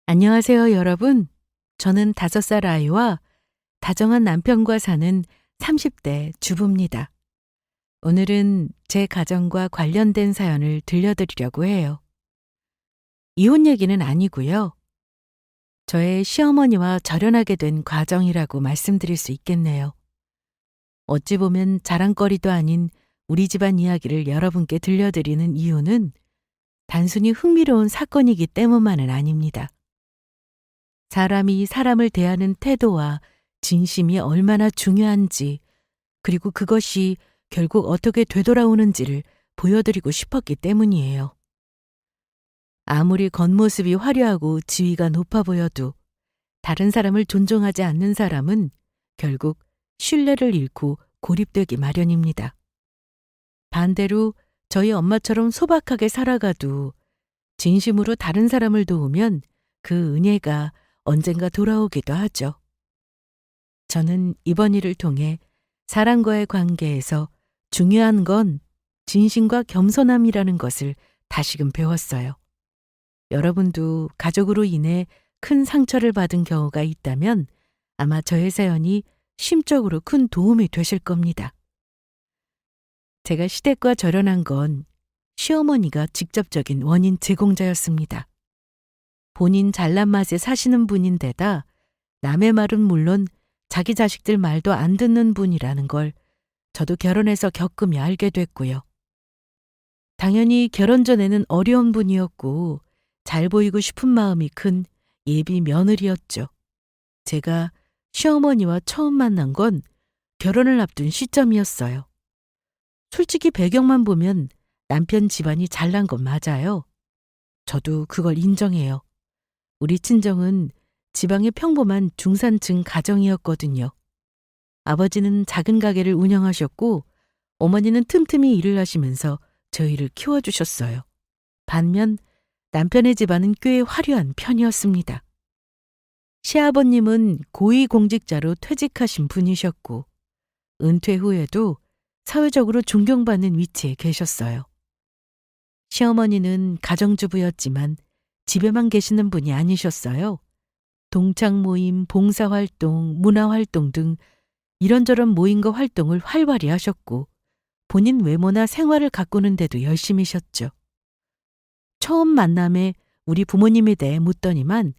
안녕하세요, 여러분. 저는 5살 아이와 다정한 남편과 사는 30대 주부입니다. 오늘은 제 가정과 관련된 사연을 들려드리려고 해요. 이혼 얘기는 아니고요. 저의 시어머니와 절연하게 된 과정이라고 말씀드릴 수 있겠네요. 어찌 보면 자랑거리도 아닌 우리 집안 이야기를 여러분께 들려드리는 이유는 단순히 흥미로운 사건이기 때문만은 아닙니다. 사람이 사람을 대하는 태도와 진심이 얼마나 중요한지, 그리고 그것이 결국 어떻게 되돌아오는지를 보여드리고 싶었기 때문이에요. 아무리 겉모습이 화려하고 지위가 높아 보여도 다른 사람을 존중하지 않는 사람은 결국 신뢰를 잃고 고립되기 마련입니다. 반대로 저희 엄마처럼 소박하게 살아가도 진심으로 다른 사람을 도우면 그 은혜가 언젠가 돌아오기도 하죠. 저는 이번 일을 통해 사람과의 관계에서 중요한 건 진심과 겸손함이라는 것을 다시금 배웠어요. 여러분도 가족으로 인해 큰 상처를 받은 경우가 있다면 아마 저의 사연이 심적으로 큰 도움이 되실 겁니다. 제가 시댁과 절연한 건 시어머니가 직접적인 원인 제공자였습니다. 본인 잘난 맛에 사시는 분인데다 남의 말은 물론 자기 자식들 말도 안 듣는 분이라는 걸 저도 결혼해서 겪으며 알게 됐고요. 당연히 결혼 전에는 어려운 분이었고 잘 보이고 싶은 마음이 큰 예비 며느리였죠. 제가 시어머니와 처음 만난 건 결혼을 앞둔 시점이었어요. 솔직히 배경만 보면 남편 집안이 잘난 건 맞아요. 저도 그걸 인정해요. 우리 친정은 지방의 평범한 중산층 가정이었거든요. 아버지는 작은 가게를 운영하셨고 어머니는 틈틈이 일을 하시면서 저희를 키워주셨어요. 반면 남편의 집안은 꽤 화려한 편이었습니다. 시아버님은 고위공직자로 퇴직하신 분이셨고 은퇴 후에도 사회적으로 존경받는 위치에 계셨어요. 시어머니는 가정주부였지만 집에만 계시는 분이 아니셨어요. 동창 모임, 봉사활동, 문화활동 등 이런저런 모임과 활동을 활발히 하셨고 본인 외모나 생활을 가꾸는 데도 열심히셨죠. 처음 만남에 우리 부모님에 대해 묻더니만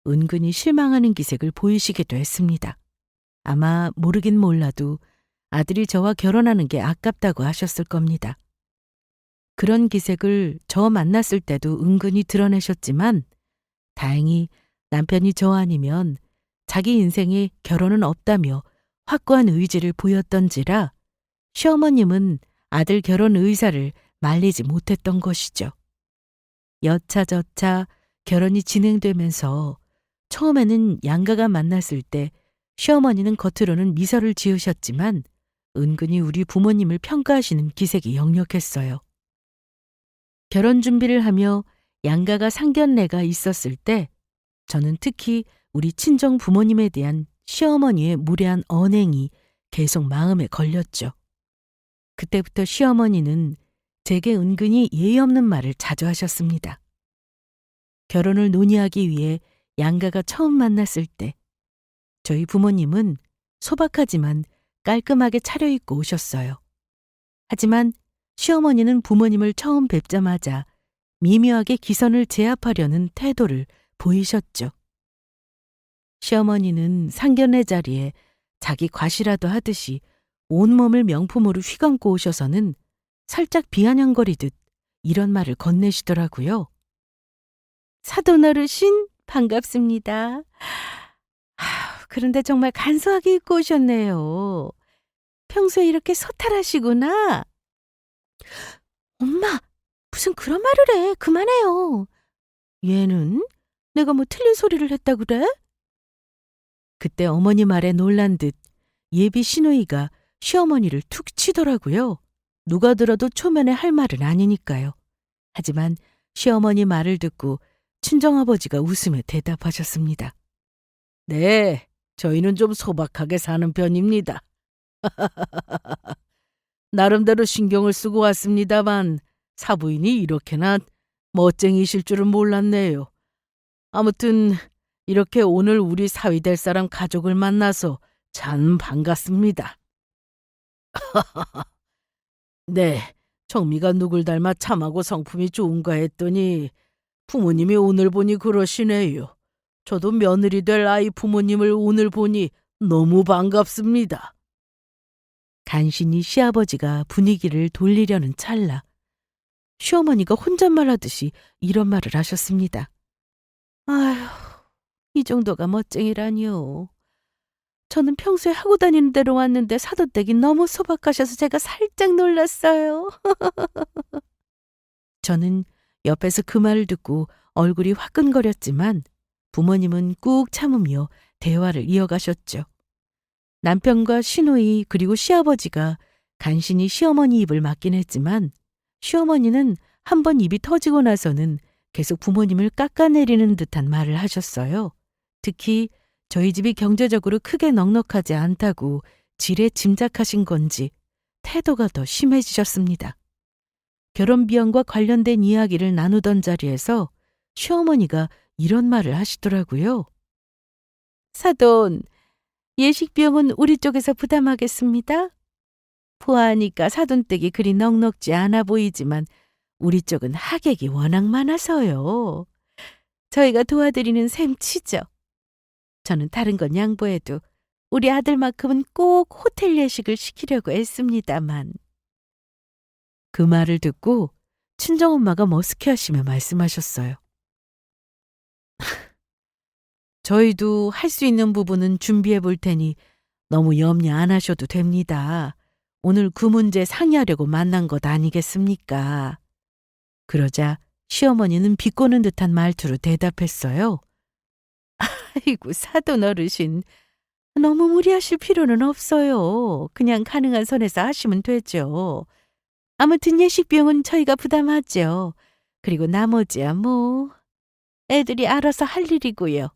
은근히 실망하는 기색을 보이시기도 했습니다. 아마 모르긴 몰라도 아들이 저와 결혼하는 게 아깝다고 하셨을 겁니다. 그런 기색을 저 만났을 때도 은근히 드러내셨지만 다행히 남편이 저 아니면 자기 인생에 결혼은 없다며 확고한 의지를 보였던지라 시어머님은 아들 결혼 의사를 말리지 못했던 것이죠. 여차저차 결혼이 진행되면서 처음에는 양가가 만났을 때 시어머니는 겉으로는 미소를 지으셨지만 은근히 우리 부모님을 평가하시는 기색이 역력했어요. 결혼 준비를 하며 양가가 상견례가 있었을 때 저는 특히 우리 친정 부모님에 대한 시어머니의 무례한 언행이 계속 마음에 걸렸죠. 그때부터 시어머니는 제게 은근히 예의 없는 말을 자주 하셨습니다. 결혼을 논의하기 위해 양가가 처음 만났을 때 저희 부모님은 소박하지만 깔끔하게 차려입고 오셨어요. 하지만 시어머니는 부모님을 처음 뵙자마자 미묘하게 기선을 제압하려는 태도를 보이셨죠. 시어머니는 상견례 자리에 자기 과시라도 하듯이 온몸을 명품으로 휘감고 오셔서는 살짝 비아냥거리듯 이런 말을 건네시더라고요. 사돈 어르신 반갑습니다. 그런데 정말 간소하게 입고 오셨네요. 평소에 이렇게 소탈하시구나. 엄마, 무슨 그런 말을 해. 그만해요. 얘는 내가 뭐 틀린 소리를 했다 그래? 그때 어머니 말에 놀란 듯 예비 시누이가 시어머니를 툭 치더라고요. 누가 들어도 초면에 할 말은 아니니까요. 하지만 시어머니 말을 듣고 친정아버지가 웃으며 대답하셨습니다. 네, 저희는 좀 소박하게 사는 편입니다. 나름대로 신경을 쓰고 왔습니다만 사부인이 이렇게나 멋쟁이실 줄은 몰랐네요. 아무튼 이렇게 오늘 우리 사위 될 사람 가족을 만나서 참 반갑습니다. 네, 정미가 누굴 닮아 참하고 성품이 좋은가 했더니 부모님이 오늘 보니 그러시네요. 저도 며느리 될 아이 부모님을 오늘 보니 너무 반갑습니다. 간신히 시아버지가 분위기를 돌리려는 찰나 시어머니가 혼잣말 하듯이 이런 말을 하셨습니다. 아휴, 이 정도가 멋쟁이라니요. 저는 평소에 하고 다니는 대로 왔는데 사돈댁이 너무 소박하셔서 제가 살짝 놀랐어요. 저는 옆에서 그 말을 듣고 얼굴이 화끈거렸지만 부모님은 꾹 참으며 대화를 이어가셨죠. 남편과 시누이 그리고 시아버지가 간신히 시어머니 입을 막긴 했지만 시어머니는 한 번 입이 터지고 나서는 계속 부모님을 깎아내리는 듯한 말을 하셨어요. 특히 저희 집이 경제적으로 크게 넉넉하지 않다고 지레 짐작하신 건지 태도가 더 심해지셨습니다. 결혼 비용과 관련된 이야기를 나누던 자리에서 시어머니가 이런 말을 하시더라고요. 사돈, 예식 비용은 우리 쪽에서 부담하겠습니다. 보아하니까 사돈댁이 그리 넉넉지 않아 보이지만 우리 쪽은 하객이 워낙 많아서요. 저희가 도와드리는 셈치죠. 저는 다른 건 양보해도 우리 아들만큼은 꼭 호텔 예식을 시키려고 했습니다만. 그 말을 듣고 친정엄마가 머쓱해하시며 말씀하셨어요. 저희도 할 수 있는 부분은 준비해 볼 테니 너무 염려 안 하셔도 됩니다. 오늘 그 문제 상의하려고 만난 것 아니겠습니까? 그러자 시어머니는 비꼬는 듯한 말투로 대답했어요. 아이고 사돈 어르신, 너무 무리하실 필요는 없어요. 그냥 가능한 선에서 하시면 되죠. 아무튼 예식 비용은 저희가 부담하죠. 그리고 나머지야 뭐 애들이 알아서 할 일이고요.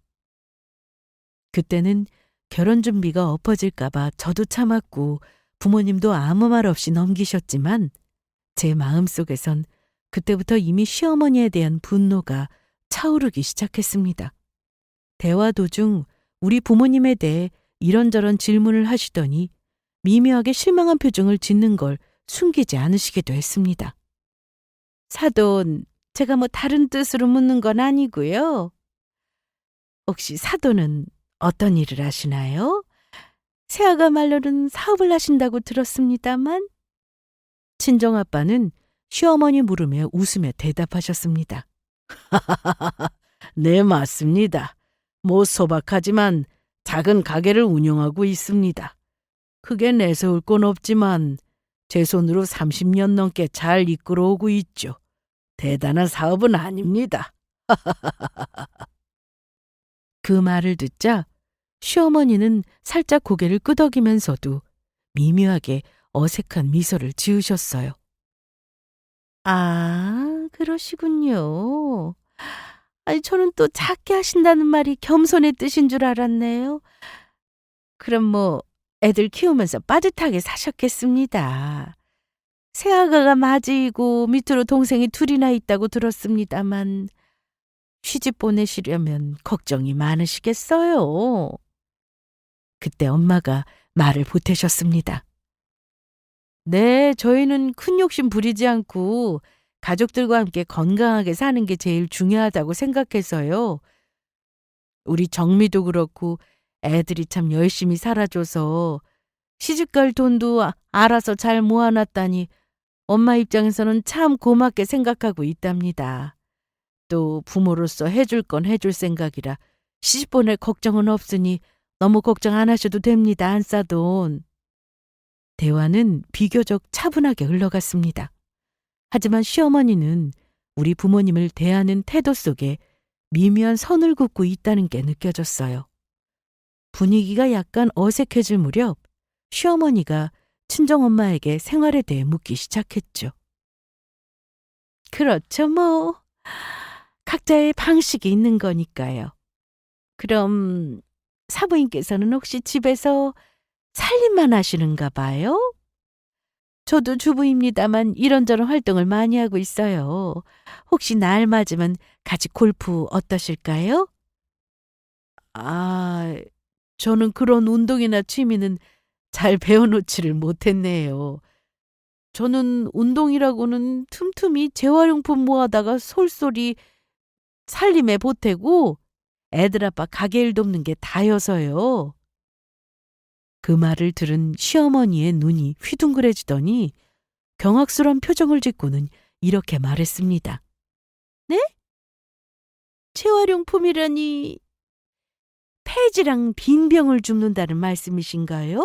그때는 결혼 준비가 엎어질까 봐 저도 참았고 부모님도 아무 말 없이 넘기셨지만 제 마음속에선 그때부터 이미 시어머니에 대한 분노가 차오르기 시작했습니다. 대화 도중 우리 부모님에 대해 이런저런 질문을 하시더니 미묘하게 실망한 표정을 짓는 걸 숨기지 않으시기도 했습니다. 사돈, 제가 뭐 다른 뜻으로 묻는 건 아니고요. 혹시 사돈은 어떤 일을 하시나요? 새아가 말로는 사업을 하신다고 들었습니다만. 친정아빠는 시어머니 물음에 웃으며 대답하셨습니다. 네, 맞습니다. 뭐 소박하지만 작은 가게를 운영하고 있습니다. 크게 내세울 건 없지만 제 손으로 30년 넘게 잘 이끌어오고 있죠. 대단한 사업은 아닙니다. 그 말을 듣자 시어머니는 살짝 고개를 끄덕이면서도 미묘하게 어색한 미소를 지으셨어요. 아, 그러시군요. 아니, 저는 또 작게 하신다는 말이 겸손의 뜻인 줄 알았네요. 그럼 뭐 애들 키우면서 빠듯하게 사셨겠습니다. 새아가가 맞이고 밑으로 동생이 둘이나 있다고 들었습니다만 시집 보내시려면 걱정이 많으시겠어요. 그때 엄마가 말을 보태셨습니다. 네, 저희는 큰 욕심 부리지 않고 가족들과 함께 건강하게 사는 게 제일 중요하다고 생각해서요. 우리 정미도 그렇고 애들이 참 열심히 살아줘서 시집갈 돈도 알아서 잘 모아놨다니 엄마 입장에서는 참 고맙게 생각하고 있답니다. 또 부모로서 해줄 건 해줄 생각이라 시집 보낼 걱정은 없으니 너무 걱정 안 하셔도 됩니다, 안사돈. 대화는 비교적 차분하게 흘러갔습니다. 하지만 시어머니는 우리 부모님을 대하는 태도 속에 미묘한 선을 긋고 있다는 게 느껴졌어요. 분위기가 약간 어색해질 무렵 시어머니가 친정엄마에게 생활에 대해 묻기 시작했죠. 그렇죠, 뭐. 각자의 방식이 있는 거니까요. 그럼 사부인께서는 혹시 집에서 살림만 하시는가 봐요? 저도 주부입니다만 이런저런 활동을 많이 하고 있어요. 혹시 날 맞으면 같이 골프 어떠실까요? 아, 저는 그런 운동이나 취미는 잘 배워놓지를 못했네요. 저는 운동이라고는 틈틈이 재활용품 모아다가 솔솔이 살림에 보태고 애들 아빠 가게 일 돕는 게 다여서요. 그 말을 들은 시어머니의 눈이 휘둥그레지더니 경악스러운 표정을 짓고는 이렇게 말했습니다. 네? 재활용품이라니 폐지랑 빈병을 줍는다는 말씀이신가요?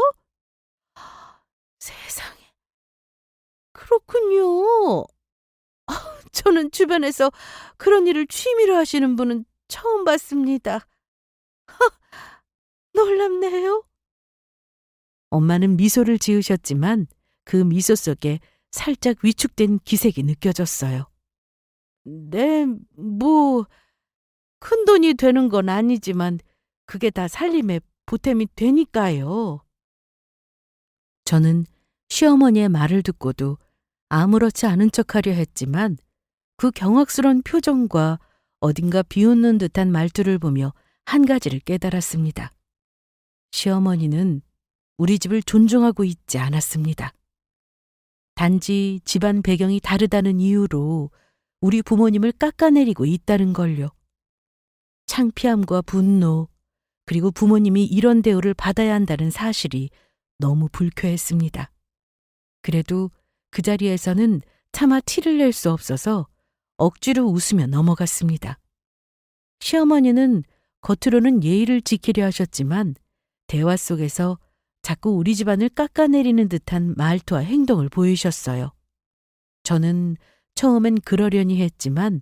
세상에, 그렇군요. 저는 주변에서 그런 일을 취미로 하시는 분은 처음 봤습니다. 놀랍네요. 엄마는 미소를 지으셨지만 그 미소 속에 살짝 위축된 기색이 느껴졌어요. 네, 뭐, 큰 돈이 되는 건 아니지만 그게 다 살림에 보탬이 되니까요. 저는 시어머니의 말을 듣고도 아무렇지 않은 척하려 했지만 그 경악스러운 표정과 어딘가 비웃는 듯한 말투를 보며 한 가지를 깨달았습니다. 시어머니는 우리 집을 존중하고 있지 않았습니다. 단지 집안 배경이 다르다는 이유로 우리 부모님을 깎아내리고 있다는 걸요. 창피함과 분노, 그리고 부모님이 이런 대우를 받아야 한다는 사실이 너무 불쾌했습니다. 그래도 그 자리에서는 차마 티를 낼 수 없어서 억지로 웃으며 넘어갔습니다. 시어머니는 겉으로는 예의를 지키려 하셨지만 대화 속에서 자꾸 우리 집안을 깎아내리는 듯한 말투와 행동을 보이셨어요. 저는 처음엔 그러려니 했지만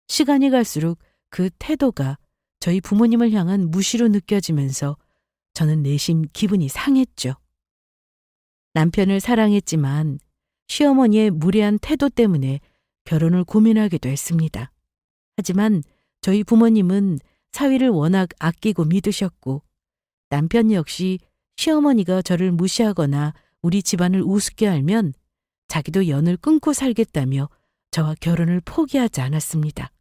시간이 갈수록 그 태도가 저희 부모님을 향한 무시로 느껴지면서 저는 내심 기분이 상했죠. 남편을 사랑했지만 시어머니의 무례한 태도 때문에 결혼을 고민하기도 했습니다. 하지만 저희 부모님은 사위를 워낙 아끼고 믿으셨고 남편 역시 시어머니가 저를 무시하거나 우리 집안을 우습게 알면 자기도 연을 끊고 살겠다며 저와 결혼을 포기하지 않았습니다.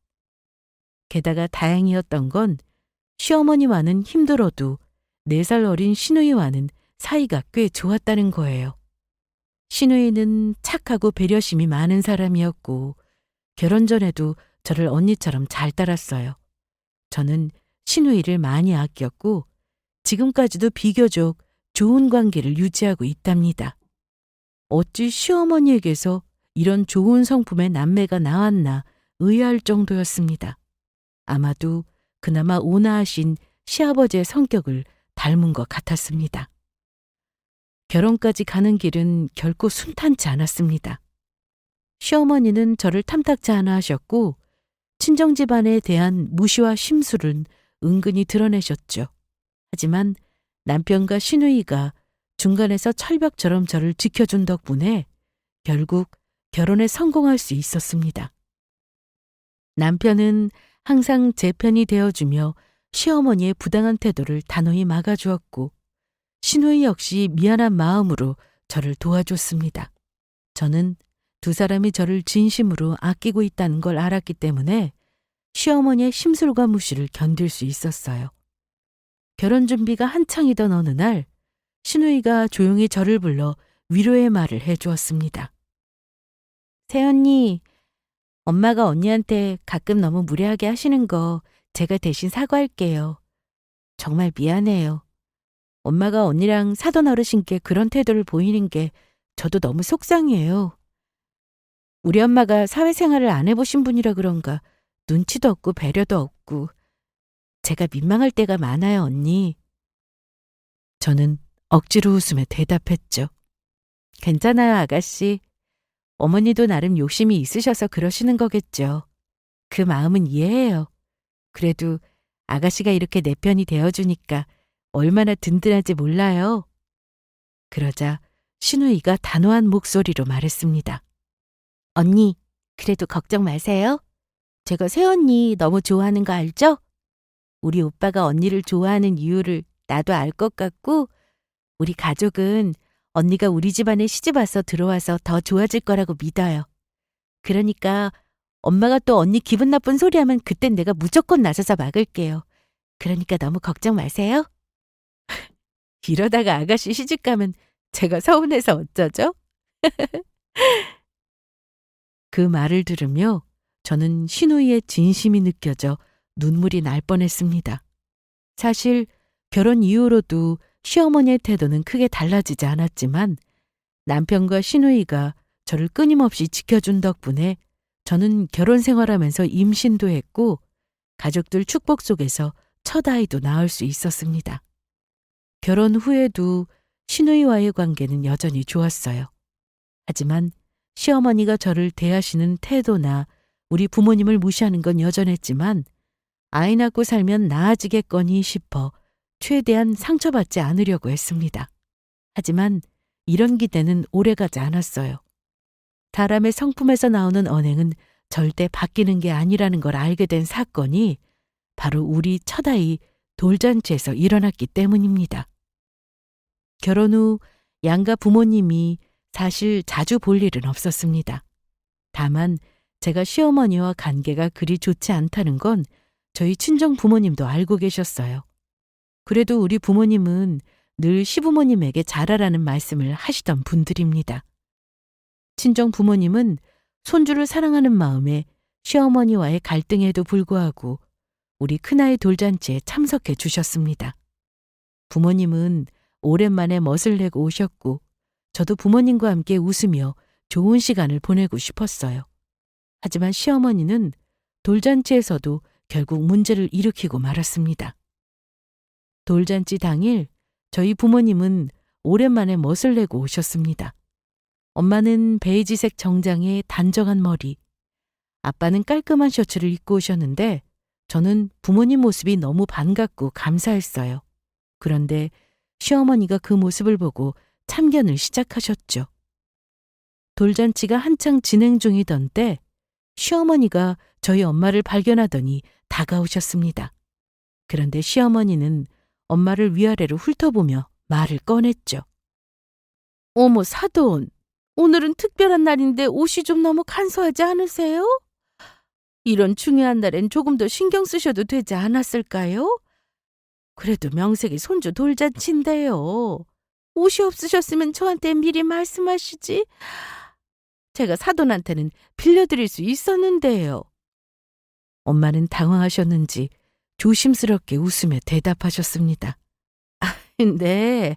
게다가 다행이었던 건 시어머니와는 힘들어도 4살 어린 시누이와는 사이가 꽤 좋았다는 거예요. 시누이는 착하고 배려심이 많은 사람이었고 결혼 전에도 저를 언니처럼 잘 따랐어요. 저는 시누이를 많이 아꼈고 지금까지도 비교적 좋은 관계를 유지하고 있답니다. 어찌 시어머니에게서 이런 좋은 성품의 남매가 나왔나 의아할 정도였습니다. 아마도 그나마 온화하신 시아버지의 성격을 닮은 것 같았습니다. 결혼까지 가는 길은 결코 순탄치 않았습니다. 시어머니는 저를 탐탁지 않아 하셨고 친정집안에 대한 무시와 심술은 은근히 드러내셨죠. 하지만 남편과 시누이가 중간에서 철벽처럼 저를 지켜준 덕분에 결국 결혼에 성공할 수 있었습니다. 남편은 항상 제 편이 되어주며 시어머니의 부당한 태도를 단호히 막아주었고 시누이 역시 미안한 마음으로 저를 도와줬습니다. 저는 두 사람이 저를 진심으로 아끼고 있다는 걸 알았기 때문에 시어머니의 심술과 무시를 견딜 수 있었어요. 결혼 준비가 한창이던 어느 날 시누이가 조용히 저를 불러 위로의 말을 해주었습니다. 새언니, 엄마가 언니한테 가끔 너무 무례하게 하시는 거 제가 대신 사과할게요. 정말 미안해요. 엄마가 언니랑 사돈 어르신께 그런 태도를 보이는 게 저도 너무 속상해요. 우리 엄마가 사회생활을 안 해보신 분이라 그런가 눈치도 없고 배려도 없고 제가 민망할 때가 많아요, 언니. 저는 억지로 웃으며 대답했죠. 괜찮아요, 아가씨. 어머니도 나름 욕심이 있으셔서 그러시는 거겠죠. 그 마음은 이해해요. 그래도 아가씨가 이렇게 내 편이 되어주니까 얼마나 든든한지 몰라요. 그러자 시누이가 단호한 목소리로 말했습니다. 언니, 그래도 걱정 마세요. 제가 새언니 너무 좋아하는 거 알죠? 우리 오빠가 언니를 좋아하는 이유를 나도 알 것 같고 우리 가족은 언니가 우리 집안에 시집와서 들어와서 더 좋아질 거라고 믿어요. 그러니까 엄마가 또 언니 기분 나쁜 소리 하면 그땐 내가 무조건 나서서 막을게요. 그러니까 너무 걱정 마세요. 이러다가 아가씨 시집 가면 제가 서운해서 어쩌죠? 그 말을 들으며 저는 시누이의 진심이 느껴져 눈물이 날 뻔했습니다. 사실 결혼 이후로도 시어머니의 태도는 크게 달라지지 않았지만 남편과 시누이가 저를 끊임없이 지켜준 덕분에 저는 결혼 생활하면서 임신도 했고 가족들 축복 속에서 첫 아이도 낳을 수 있었습니다. 결혼 후에도 시누이와의 관계는 여전히 좋았어요. 하지만 시어머니가 저를 대하시는 태도나 우리 부모님을 무시하는 건 여전했지만 아이 낳고 살면 나아지겠거니 싶어 최대한 상처받지 않으려고 했습니다. 하지만 이런 기대는 오래가지 않았어요. 사람의 성품에서 나오는 언행은 절대 바뀌는 게 아니라는 걸 알게 된 사건이 바로 우리 첫아이 돌잔치에서 일어났기 때문입니다. 결혼 후 양가 부모님이 사실 자주 볼 일은 없었습니다. 다만 제가 시어머니와 관계가 그리 좋지 않다는 건 저희 친정 부모님도 알고 계셨어요. 그래도 우리 부모님은 늘 시부모님에게 잘하라는 말씀을 하시던 분들입니다. 친정 부모님은 손주를 사랑하는 마음에 시어머니와의 갈등에도 불구하고 우리 큰아이 돌잔치에 참석해 주셨습니다. 부모님은 오랜만에 멋을 내고 오셨고 저도 부모님과 함께 웃으며 좋은 시간을 보내고 싶었어요. 하지만 시어머니는 돌잔치에서도 결국 문제를 일으키고 말았습니다. 돌잔치 당일 저희 부모님은 오랜만에 멋을 내고 오셨습니다. 엄마는 베이지색 정장에 단정한 머리, 아빠는 깔끔한 셔츠를 입고 오셨는데 저는 부모님 모습이 너무 반갑고 감사했어요. 그런데 시어머니가 그 모습을 보고 참견을 시작하셨죠. 돌잔치가 한창 진행 중이던 때 시어머니가 저희 엄마를 발견하더니 다가오셨습니다. 그런데 시어머니는 엄마를 위아래로 훑어보며 말을 꺼냈죠. 어머 사돈, 오늘은 특별한 날인데 옷이 좀 너무 간소하지 않으세요? 이런 중요한 날엔 조금 더 신경 쓰셔도 되지 않았을까요? 그래도 명색이 손주 돌잔치인데요. 옷이 없으셨으면 저한테 미리 말씀하시지. 제가 사돈한테는 빌려드릴 수 있었는데요. 엄마는 당황하셨는지 조심스럽게 웃으며 대답하셨습니다. 네,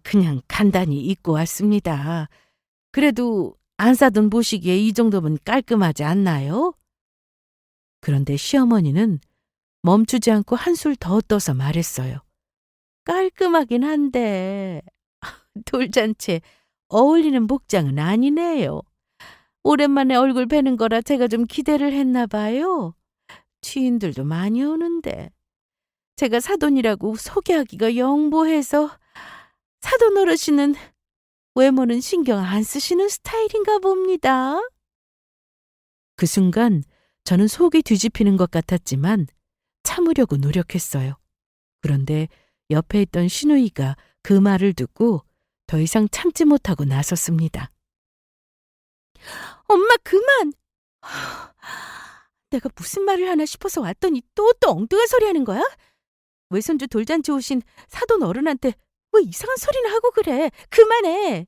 그냥 간단히 입고 왔습니다. 그래도 안 사돈 보시기에 이 정도면 깔끔하지 않나요? 그런데 시어머니는 멈추지 않고 한술 더 떠서 말했어요. 깔끔하긴 한데 돌잔치에 어울리는 복장은 아니네요. 오랜만에 얼굴 뵈는 거라 제가 좀 기대를 했나 봐요. 지인들도 많이 오는데 제가 사돈이라고 소개하기가 영보해서 사돈 어르신은 외모는 신경 안 쓰시는 스타일인가 봅니다. 그 순간 저는 속이 뒤집히는 것 같았지만 참으려고 노력했어요. 그런데 옆에 있던 시누이가 그 말을 듣고 더 이상 참지 못하고 나섰습니다. 엄마 그만! 내가 무슨 말을 하나 싶어서 왔더니 또 엉뚱한 소리 하는 거야? 외손주 돌잔치 오신 사돈 어른한테 왜 이상한 소리나 하고 그래? 그만해!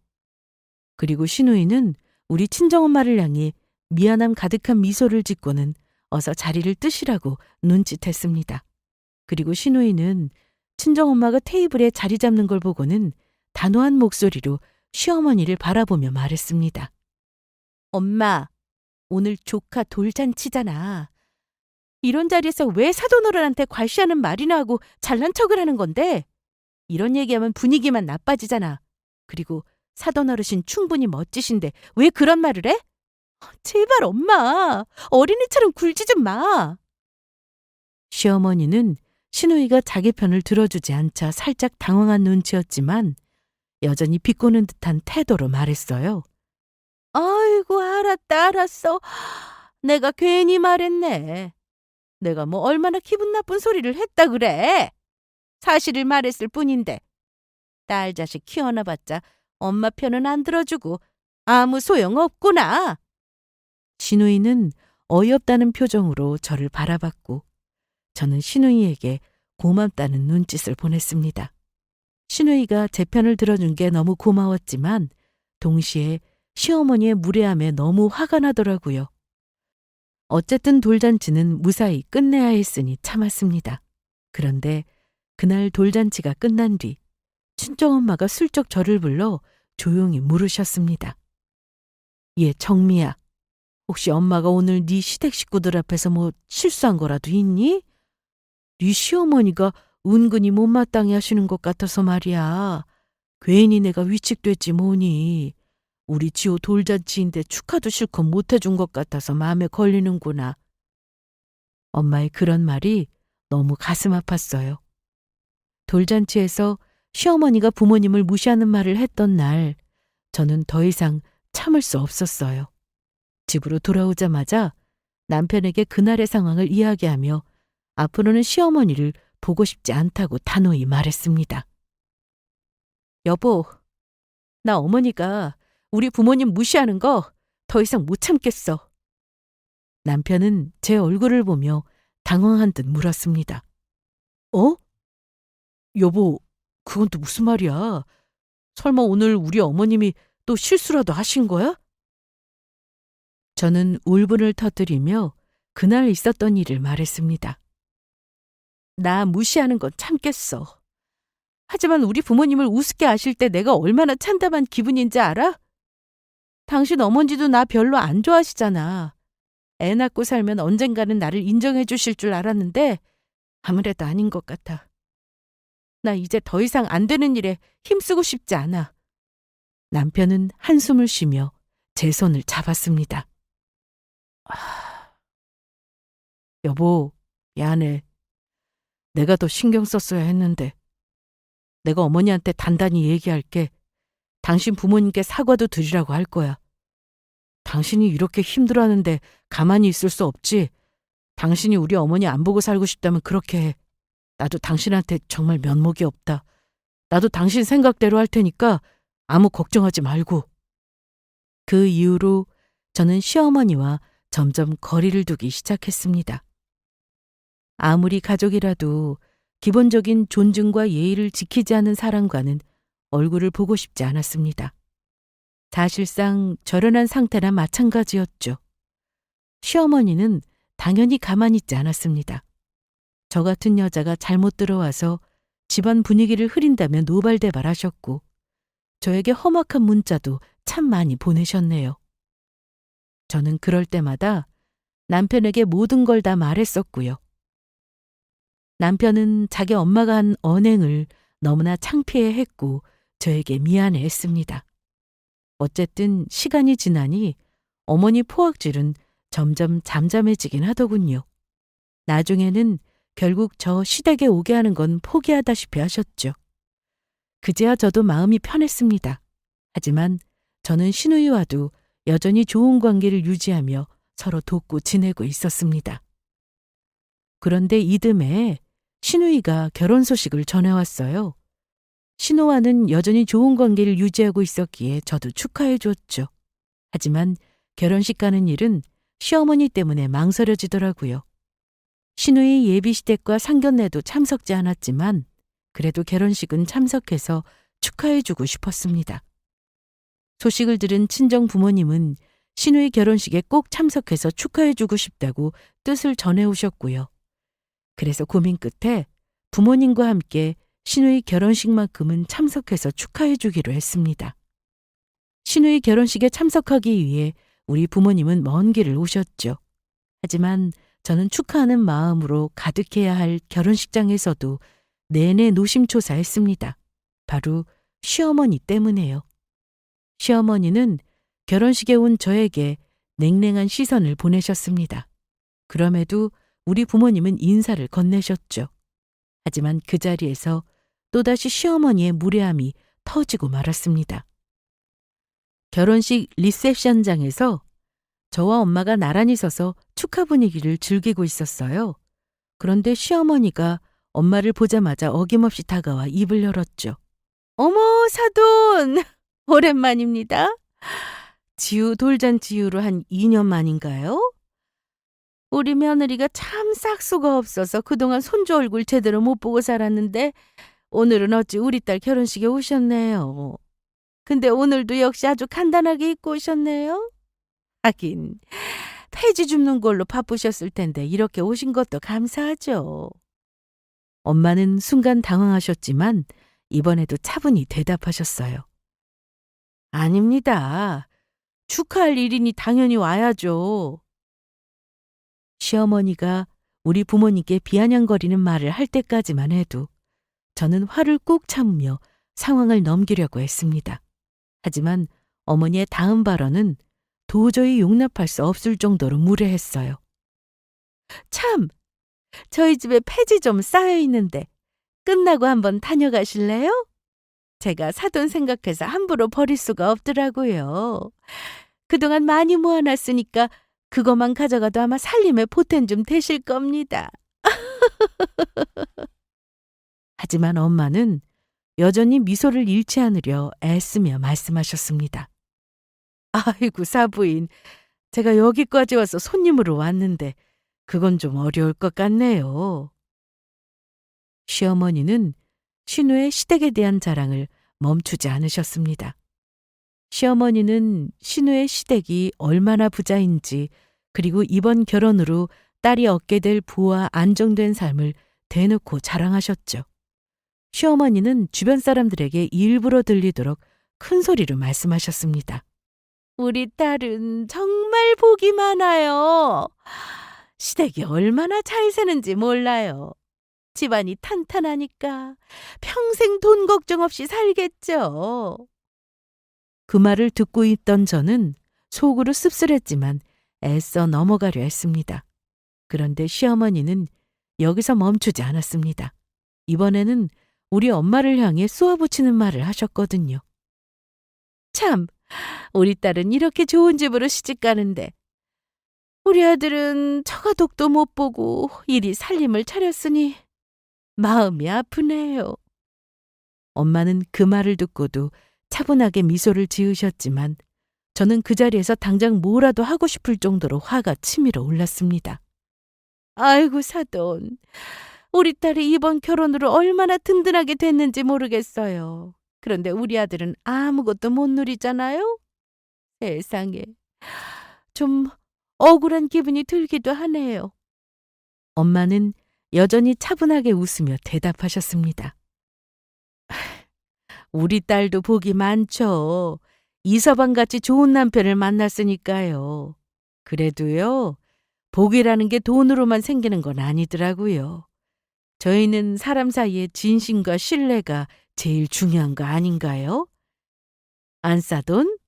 그리고 시누이는 우리 친정엄마를 향해 미안함 가득한 미소를 짓고는 어서 자리를 뜨시라고 눈짓했습니다. 그리고 시누이는 친정엄마가 테이블에 자리 잡는 걸 보고는 단호한 목소리로 시어머니를 바라보며 말했습니다. 엄마, 오늘 조카 돌잔치잖아. 이런 자리에서 왜 사돈어른한테 괄시하는 말이나 하고 잘난 척을 하는 건데? 이런 얘기하면 분위기만 나빠지잖아. 그리고 사돈어르신 충분히 멋지신데 왜 그런 말을 해? 제발 엄마, 어린이처럼 굴지 좀 마. 시어머니는 시누이가 자기 편을 들어주지 않자 살짝 당황한 눈치였지만 여전히 비꼬는 듯한 태도로 말했어요. 아이고 알았어. 내가 괜히 말했네. 내가 뭐 얼마나 기분 나쁜 소리를 했다 그래. 사실을 말했을 뿐인데. 딸 자식 키워놔봤자 엄마 편은 안 들어주고 아무 소용없구나. 신우이는 어이없다는 표정으로 저를 바라봤고 저는 신우이에게 고맙다는 눈짓을 보냈습니다. 신우이가 제 편을 들어준 게 너무 고마웠지만 동시에 시어머니의 무례함에 너무 화가 나더라고요. 어쨌든 돌잔치는 무사히 끝내야 했으니 참았습니다. 그런데 그날 돌잔치가 끝난 뒤 친정엄마가 슬쩍 저를 불러 조용히 물으셨습니다. 얘 정미야, 혹시 엄마가 오늘 네 시댁 식구들 앞에서 뭐 실수한 거라도 있니? 네 시어머니가 은근히 못마땅해 하시는 것 같아서 말이야. 괜히 내가 위축됐지 뭐니. 우리 지호 돌잔치인데 축하도 실컷 못 해준 것 같아서 마음에 걸리는구나. 엄마의 그런 말이 너무 가슴 아팠어요. 돌잔치에서 시어머니가 부모님을 무시하는 말을 했던 날, 저는 더 이상 참을 수 없었어요. 집으로 돌아오자마자 남편에게 그날의 상황을 이야기하며 앞으로는 시어머니를 보고 싶지 않다고 단호히 말했습니다. 여보, 나 어머니가 우리 부모님 무시하는 거 더 이상 못 참겠어. 남편은 제 얼굴을 보며 당황한 듯 물었습니다. 어? 여보, 그건 또 무슨 말이야? 설마 오늘 우리 어머님이 또 실수라도 하신 거야? 저는 울분을 터뜨리며 그날 있었던 일을 말했습니다. 나 무시하는 건 참겠어. 하지만 우리 부모님을 우습게 아실 때 내가 얼마나 참담한 기분인지 알아? 당신 어머니도 나 별로 안 좋아하시잖아. 애 낳고 살면 언젠가는 나를 인정해 주실 줄 알았는데 아무래도 아닌 것 같아. 나 이제 더 이상 안 되는 일에 힘쓰고 싶지 않아. 남편은 한숨을 쉬며 제 손을 잡았습니다. 여보, 미안해. 내가 더 신경 썼어야 했는데. 내가 어머니한테 단단히 얘기할게. 당신 부모님께 사과도 드리라고 할 거야. 당신이 이렇게 힘들어하는데 가만히 있을 수 없지. 당신이 우리 어머니 안 보고 살고 싶다면 그렇게 해. 나도 당신한테 정말 면목이 없다. 나도 당신 생각대로 할 테니까 아무 걱정하지 말고. 그 이후로 저는 시어머니와 점점 거리를 두기 시작했습니다. 아무리 가족이라도 기본적인 존중과 예의를 지키지 않은 사람과는 얼굴을 보고 싶지 않았습니다. 사실상 절연한 상태나 마찬가지였죠. 시어머니는 당연히 가만히 있지 않았습니다. 저 같은 여자가 잘못 들어와서 집안 분위기를 흐린다며 노발대발하셨고 저에게 험악한 문자도 참 많이 보내셨네요. 저는 그럴 때마다 남편에게 모든 걸 다 말했었고요. 남편은 자기 엄마가 한 언행을 너무나 창피해했고 저에게 미안해했습니다. 어쨌든 시간이 지나니 어머니 포악질은 점점 잠잠해지긴 하더군요. 나중에는 결국 저 시댁에 오게 하는 건 포기하다시피 하셨죠. 그제야 저도 마음이 편했습니다. 하지만 저는 신우이와도 여전히 좋은 관계를 유지하며 서로 돕고 지내고 있었습니다. 그런데 이듬해 신우이가 결혼 소식을 전해왔어요. 신우와는 여전히 좋은 관계를 유지하고 있었기에 저도 축하해 줬죠. 하지만 결혼식 가는 일은 시어머니 때문에 망설여지더라고요. 신우이 예비시댁과 상견례도 참석지 않았지만 그래도 결혼식은 참석해서 축하해주고 싶었습니다. 소식을 들은 친정 부모님은 신우이 결혼식에 꼭 참석해서 축하해주고 싶다고 뜻을 전해오셨고요. 그래서 고민 끝에 부모님과 함께 신우이 결혼식만큼은 참석해서 축하해주기로 했습니다. 신우이 결혼식에 참석하기 위해 우리 부모님은 먼 길을 오셨죠. 하지만 저는 축하하는 마음으로 가득해야 할 결혼식장에서도 내내 노심초사했습니다. 바로 시어머니 때문에요. 시어머니는 결혼식에 온 저에게 냉랭한 시선을 보내셨습니다. 그럼에도 우리 부모님은 인사를 건네셨죠. 하지만 그 자리에서 또다시 시어머니의 무례함이 터지고 말았습니다. 결혼식 리셉션장에서 저와 엄마가 나란히 서서 축하 분위기를 즐기고 있었어요. 그런데 시어머니가 엄마를 보자마자 어김없이 다가와 입을 열었죠. 어머, 사돈! 오랜만입니다. 지우 돌잔치 이후로 한 2년 만인가요? 우리 며느리가 참 싹수가 없어서 그동안 손주 얼굴 제대로 못 보고 살았는데 오늘은 어찌 우리 딸 결혼식에 오셨네요. 근데 오늘도 역시 아주 간단하게 입고 오셨네요. 하긴 폐지 줍는 걸로 바쁘셨을 텐데 이렇게 오신 것도 감사하죠. 엄마는 순간 당황하셨지만 이번에도 차분히 대답하셨어요. 아닙니다. 축하할 일이니 당연히 와야죠. 시어머니가 우리 부모님께 비아냥거리는 말을 할 때까지만 해도 저는 화를 꾹 참으며 상황을 넘기려고 했습니다. 하지만 어머니의 다음 발언은 도저히 용납할 수 없을 정도로 무례했어요. 참, 저희 집에 폐지 좀 쌓여 있는데 끝나고 한번 다녀가실래요? 제가 사돈 생각해서 함부로 버릴 수가 없더라고요. 그동안 많이 모아놨으니까 그것만 가져가도 아마 살림에 보탬 좀 되실 겁니다. 하지만 엄마는 여전히 미소를 잃지 않으려 애쓰며 말씀하셨습니다. 아이고 사부인, 제가 여기까지 와서 손님으로 왔는데 그건 좀 어려울 것 같네요. 시어머니는 신우의 시댁에 대한 자랑을 멈추지 않으셨습니다. 시어머니는 신우의 시댁이 얼마나 부자인지 그리고 이번 결혼으로 딸이 얻게 될 부와 안정된 삶을 대놓고 자랑하셨죠. 시어머니는 주변 사람들에게 일부러 들리도록 큰 소리로 말씀하셨습니다. 우리 딸은 정말 복이 많아요. 시댁이 얼마나 잘 사는지 몰라요. 집안이 탄탄하니까 평생 돈 걱정 없이 살겠죠. 그 말을 듣고 있던 저는 속으로 씁쓸했지만 애써 넘어가려 했습니다. 그런데 시어머니는 여기서 멈추지 않았습니다. 이번에는 우리 엄마를 향해 쏘아붙이는 말을 하셨거든요. 참, 우리 딸은 이렇게 좋은 집으로 시집 가는데 우리 아들은 처가독도 못 보고 이리 살림을 차렸으니 마음이 아프네요. 엄마는 그 말을 듣고도 차분하게 미소를 지으셨지만 저는 그 자리에서 당장 뭐라도 하고 싶을 정도로 화가 치밀어 올랐습니다. 아이고 사돈, 우리 딸이 이번 결혼으로 얼마나 든든하게 됐는지 모르겠어요. 그런데 우리 아들은 아무것도 못 누리잖아요. 세상에, 좀 억울한 기분이 들기도 하네요. 엄마는 여전히 차분하게 웃으며 대답하셨습니다. 우리 딸도 복이 많죠. 이서방같이 좋은 남편을 만났으니까요. 그래도요, 복이라는 게 돈으로만 생기는 건 아니더라고요. 저희는 사람 사이의 진심과 신뢰가 제일 중요한 거 아닌가요? 안사돈?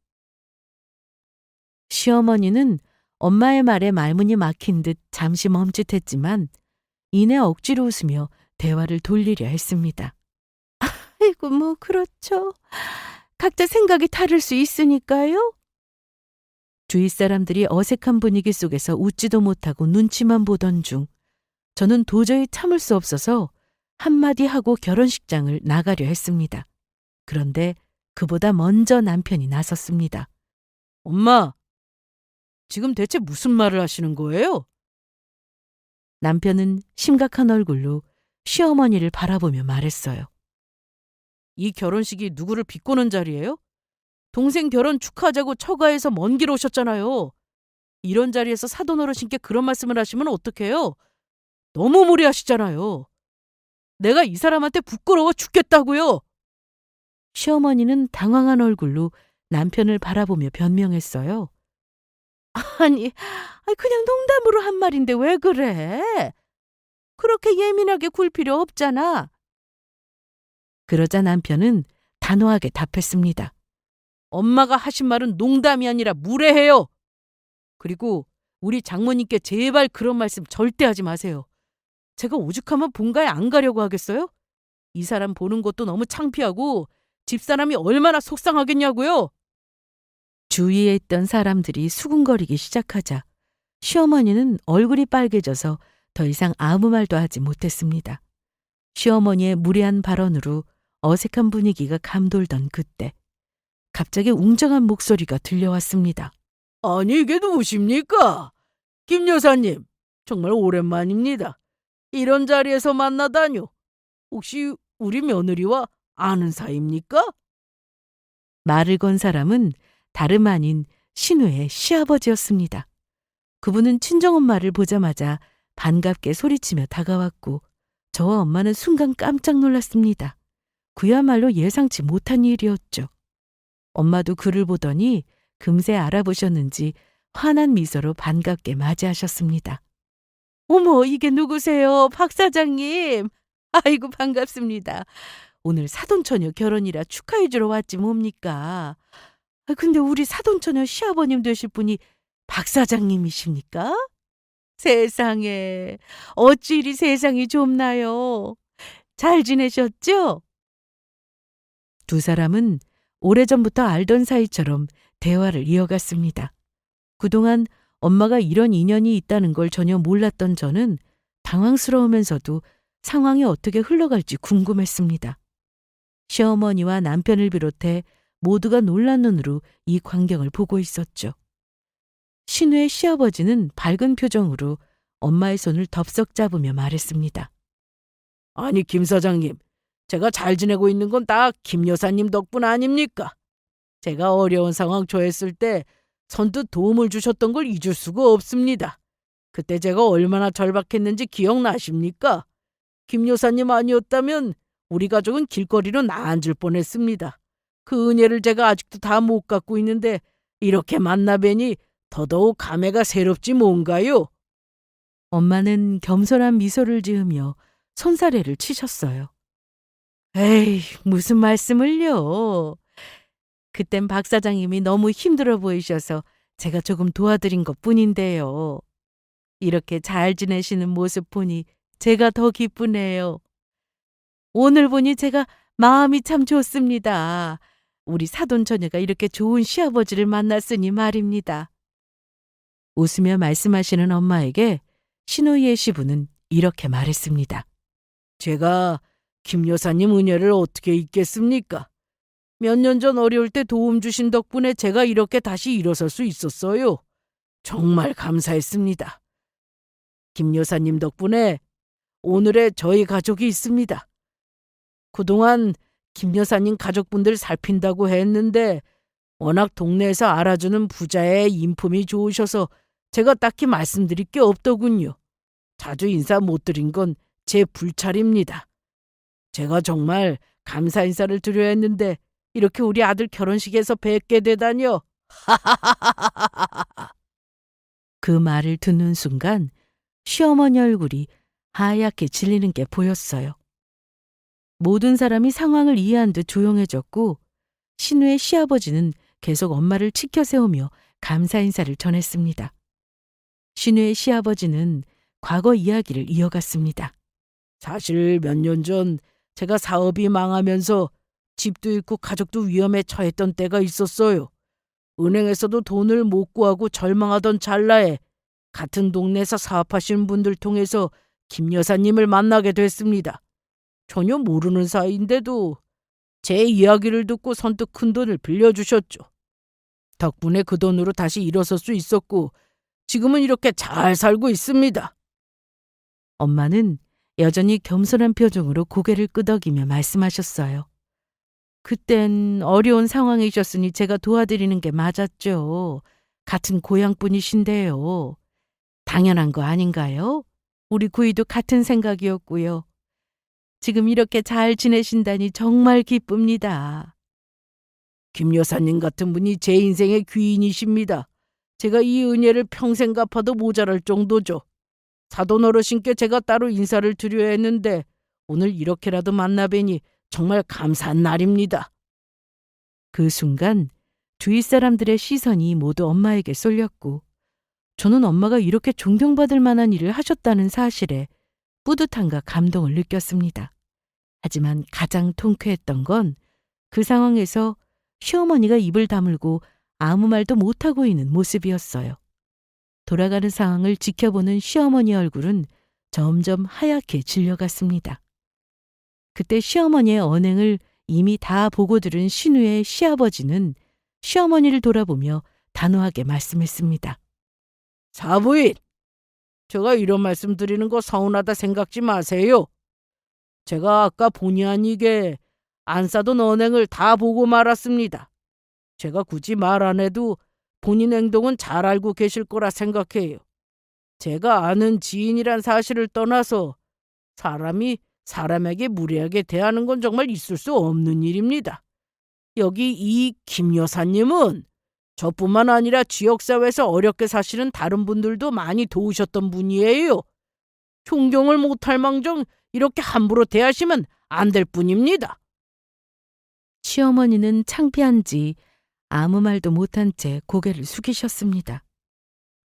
시어머니는 엄마의 말에 말문이 막힌 듯 잠시 멈칫했지만 이내 억지로 웃으며 대화를 돌리려 했습니다. 아이고 뭐 그렇죠. 각자 생각이 다를 수 있으니까요. 주위 사람들이 어색한 분위기 속에서 웃지도 못하고 눈치만 보던 중 저는 도저히 참을 수 없어서 한마디 하고 결혼식장을 나가려 했습니다. 그런데 그보다 먼저 남편이 나섰습니다. 엄마, 지금 대체 무슨 말을 하시는 거예요? 남편은 심각한 얼굴로 시어머니를 바라보며 말했어요. 이 결혼식이 누구를 비꼬는 자리예요? 동생 결혼 축하하자고 처가에서 먼 길 오셨잖아요. 이런 자리에서 사돈 어르신께 그런 말씀을 하시면 어떡해요? 너무 무리하시잖아요. 내가 이 사람한테 부끄러워 죽겠다고요. 시어머니는 당황한 얼굴로 남편을 바라보며 변명했어요. 아니, 그냥 농담으로 한 말인데 왜 그래? 그렇게 예민하게 굴 필요 없잖아. 그러자 남편은 단호하게 답했습니다. 엄마가 하신 말은 농담이 아니라 무례해요. 그리고 우리 장모님께 제발 그런 말씀 절대 하지 마세요. 제가 오죽하면 본가에 안 가려고 하겠어요? 이 사람 보는 것도 너무 창피하고 집사람이 얼마나 속상하겠냐고요. 주위에 있던 사람들이 수군거리기 시작하자 시어머니는 얼굴이 빨개져서 더 이상 아무 말도 하지 못했습니다. 시어머니의 무례한 발언으로 어색한 분위기가 감돌던 그때 갑자기 웅장한 목소리가 들려왔습니다. 아니, 이게 누구십니까? 김 여사님, 정말 오랜만입니다. 이런 자리에서 만나다뇨. 혹시 우리 며느리와 아는 사이입니까? 말을 건 사람은 다름 아닌 신우의 시아버지였습니다. 그분은 친정엄마를 보자마자 반갑게 소리치며 다가왔고 저와 엄마는 순간 깜짝 놀랐습니다. 그야말로 예상치 못한 일이었죠. 엄마도 그를 보더니 금세 알아보셨는지 환한 미소로 반갑게 맞이하셨습니다. 어머, 이게 누구세요? 박 사장님. 아이고, 반갑습니다. 오늘 사돈처녀 결혼이라 축하해 주러 왔지 뭡니까? 근데 우리 사돈처녀 시아버님 되실 분이 박 사장님이십니까? 세상에, 어찌 이리 세상이 좁나요? 잘 지내셨죠? 두 사람은 오래전부터 알던 사이처럼 대화를 이어갔습니다. 그동안 엄마가 이런 인연이 있다는 걸 전혀 몰랐던 저는 당황스러우면서도 상황이 어떻게 흘러갈지 궁금했습니다. 시어머니와 남편을 비롯해 모두가 놀란 눈으로 이 광경을 보고 있었죠. 신우의 시아버지는 밝은 표정으로 엄마의 손을 덥석 잡으며 말했습니다. 아니, 김 사장님, 제가 잘 지내고 있는 건 다 김 여사님 덕분 아닙니까? 제가 어려운 상황 처했을 때 선뜻 도움을 주셨던 걸 잊을 수가 없습니다. 그때 제가 얼마나 절박했는지 기억나십니까? 김 여사님 아니었다면 우리 가족은 길거리로 나앉을 뻔했습니다. 그 은혜를 제가 아직도 다 못 갖고 있는데 이렇게 만나 뵈니 더더욱 감회가 새롭지 뭔가요? 엄마는 겸손한 미소를 지으며 손사래를 치셨어요. 에이, 무슨 말씀을요. 그땐 박 사장님이 너무 힘들어 보이셔서 제가 조금 도와드린 것뿐인데요. 이렇게 잘 지내시는 모습 보니 제가 더 기쁘네요. 오늘 보니 제가 마음이 참 좋습니다. 우리 사돈처녀가 이렇게 좋은 시아버지를 만났으니 말입니다. 웃으며 말씀하시는 엄마에게 신우이의 시부는 이렇게 말했습니다. 제가 김 여사님 은혜를 어떻게 잊겠습니까? 몇 년 전 어려울 때 도움 주신 덕분에 제가 이렇게 다시 일어설 수 있었어요. 정말 감사했습니다. 김 여사님 덕분에 오늘의 저희 가족이 있습니다. 그동안 김 여사님 가족분들 살핀다고 했는데 워낙 동네에서 알아주는 부자의 인품이 좋으셔서 제가 딱히 말씀드릴 게 없더군요. 자주 인사 못 드린 건 제 불찰입니다. 제가 정말 감사 인사를 드려야 했는데 이렇게 우리 아들 결혼식에서 뵙게 되다니요. 그 말을 듣는 순간 시어머니 얼굴이 하얗게 질리는 게 보였어요. 모든 사람이 상황을 이해한 듯 조용해졌고 신우의 시아버지는 계속 엄마를 치켜세우며 감사 인사를 전했습니다. 신우의 시아버지는 과거 이야기를 이어갔습니다. 사실 몇 년 전 제가 사업이 망하면서 집도 잃고 가족도 위험에 처했던 때가 있었어요. 은행에서도 돈을 못 구하고 절망하던 찰나에 같은 동네에서 사업하시는 분들 통해서 김 여사님을 만나게 됐습니다. 전혀 모르는 사이인데도 제 이야기를 듣고 선뜻 큰 돈을 빌려주셨죠. 덕분에 그 돈으로 다시 일어설 수 있었고 지금은 이렇게 잘 살고 있습니다. 엄마는 여전히 겸손한 표정으로 고개를 끄덕이며 말씀하셨어요. 그땐 어려운 상황이셨으니 제가 도와드리는 게 맞았죠. 같은 고향분이신데요. 당연한 거 아닌가요? 우리 구이도 같은 생각이었고요. 지금 이렇게 잘 지내신다니 정말 기쁩니다. 김 여사님 같은 분이 제 인생의 귀인이십니다. 제가 이 은혜를 평생 갚아도 모자랄 정도죠. 사돈 어르신께 제가 따로 인사를 드려야 했는데 오늘 이렇게라도 만나 뵈니 정말 감사한 날입니다. 그 순간 주위 사람들의 시선이 모두 엄마에게 쏠렸고 저는 엄마가 이렇게 존경받을 만한 일을 하셨다는 사실에 뿌듯함과 감동을 느꼈습니다. 하지만 가장 통쾌했던 건 그 상황에서 시어머니가 입을 다물고 아무 말도 못하고 있는 모습이었어요. 돌아가는 상황을 지켜보는 시어머니 얼굴은 점점 하얗게 질려갔습니다. 그때 시어머니의 언행을 이미 다 보고 들은 신우의 시아버지는 시어머니를 돌아보며 단호하게 말씀했습니다. 사부인, 제가 이런 말씀 드리는 거 서운하다 생각지 마세요. 제가 아까 본의 아니게 안 싸던 언행을 다 보고 말았습니다. 제가 굳이 말 안 해도 본인 행동은 잘 알고 계실 거라 생각해요. 제가 아는 지인이란 사실을 떠나서 사람이 사람에게 무례하게 대하는 건 정말 있을 수 없는 일입니다. 여기 이 김 여사님은 저뿐만 아니라 지역사회에서 어렵게 사시는 다른 분들도 많이 도우셨던 분이에요. 존경을 못할 망정 이렇게 함부로 대하시면 안 될 뿐입니다. 시어머니는 창피한지 아무 말도 못한 채 고개를 숙이셨습니다.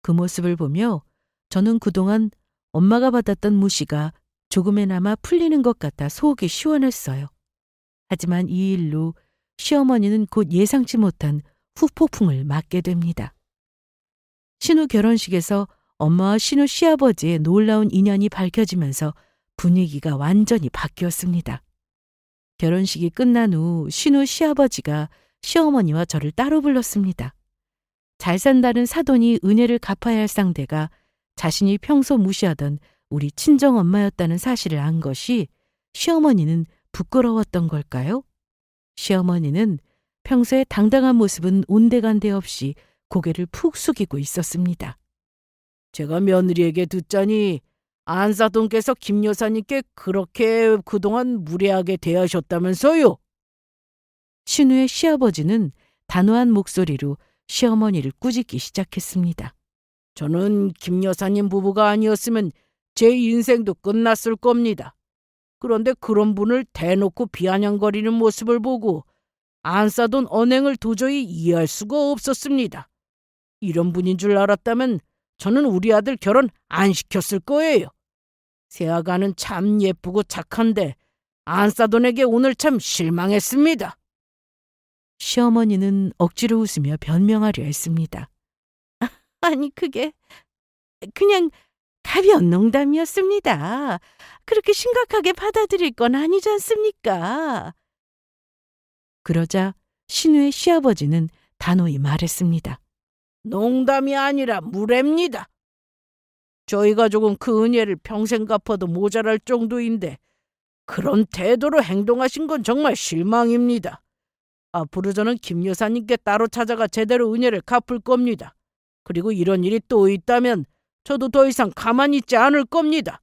그 모습을 보며 저는 그동안 엄마가 받았던 무시가 조금이나마 풀리는 것 같아 속이 시원했어요. 하지만 이 일로 시어머니는 곧 예상치 못한 후폭풍을 맞게 됩니다. 신우 결혼식에서 엄마와 신우 시아버지의 놀라운 인연이 밝혀지면서 분위기가 완전히 바뀌었습니다. 결혼식이 끝난 후 신우 시아버지가 시어머니와 저를 따로 불렀습니다. 잘 산다는 사돈이 은혜를 갚아야 할 상대가 자신이 평소 무시하던 우리 친정엄마였다는 사실을 안 것이 시어머니는 부끄러웠던 걸까요? 시어머니는 평소에 당당한 모습은 온데간데 없이 고개를 푹 숙이고 있었습니다. 제가 며느리에게 듣자니 안사돈께서 김 여사님께 그렇게 그동안 무례하게 대하셨다면서요? 신우의 시아버지는 단호한 목소리로 시어머니를 꾸짖기 시작했습니다. 저는 김 여사님 부부가 아니었으면 제 인생도 끝났을 겁니다. 그런데 그런 분을 대놓고 비아냥거리는 모습을 보고 안사돈 언행을 도저히 이해할 수가 없었습니다. 이런 분인 줄 알았다면 저는 우리 아들 결혼 안 시켰을 거예요. 새아가는 참 예쁘고 착한데 안사돈에게 오늘 참 실망했습니다. 시어머니는 억지로 웃으며 변명하려 했습니다. 아니 그게 그냥 가벼운 농담이었습니다. 그렇게 심각하게 받아들일 건 아니지 않습니까? 그러자 신우의 시아버지는 단호히 말했습니다. 농담이 아니라 무례입니다. 저희 가족은 그 은혜를 평생 갚아도 모자랄 정도인데 그런 태도로 행동하신 건 정말 실망입니다. 앞으로 저는 김 여사님께 따로 찾아가 제대로 은혜를 갚을 겁니다. 그리고 이런 일이 또 있다면 저도 더 이상 가만히 있지 않을 겁니다.